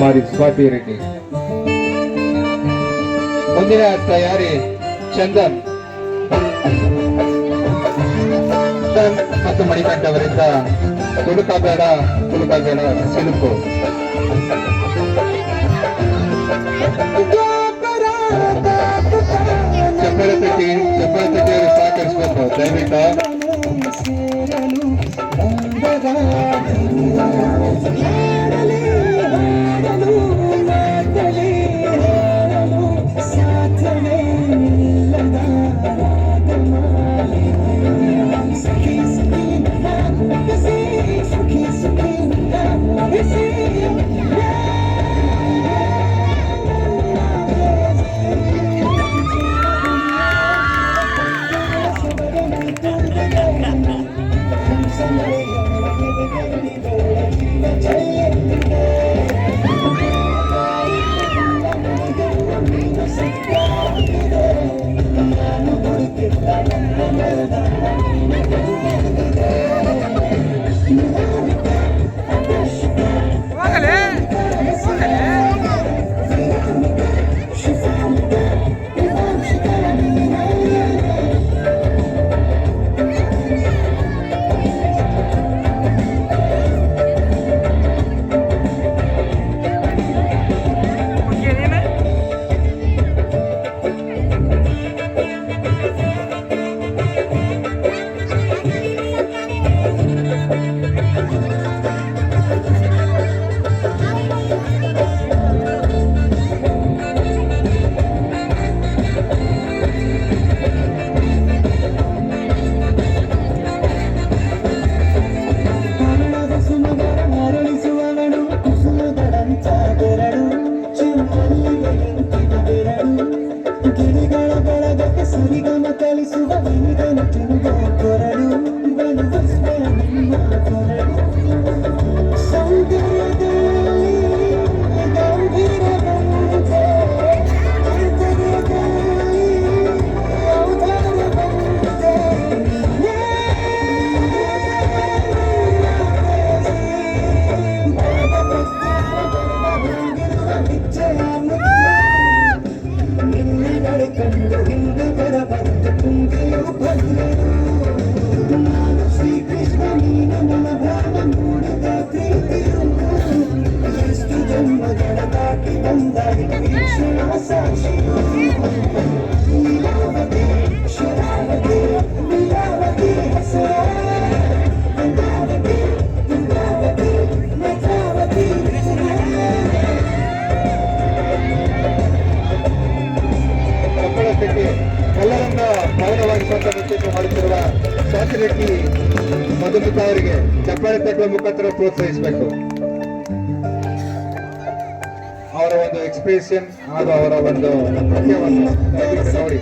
ಕುಮಾರಿ ಸ್ವಾತಿ ರೆಡ್ಡಿ. ಮುಂದಿನ ತಯಾರಿ ಚಂದನ್ ಮತ್ತು ಮಣಿಕಂಠ ಅವರಿಂದ ತುಳುಕಬೇಡ ಸಿಲುಕು. ಚಪ್ಪರ ತಟ್ಟಿಯವರು ಸಹಕರಿಸಬೇಕು ದಯವಿಟ್ಟು. ಎಲ್ಲರನ್ನ ಮೌನವಾಗಿ ಸ್ವಂತ ನೃತ್ಯ ಮಾಡುತ್ತಿರುವ ಸ್ವಾತಿ ರೆಡ್ಡಿ ಮಧುಮಿತಾ ಅವರಿಗೆ ಚಪ್ಪಾಳೆ ತಟ್ಟುವ ಮುಖಾಂತರ ಪ್ರೋತ್ಸಾಹಿಸಬೇಕು. ಅವರ ಒಂದು ಎಕ್ಸ್ಪ್ರೆಷನ್ ಹಾಗೂ ಅವರ ಒಂದು ನೃತ್ಯವನ್ನು ನೋಡಿ.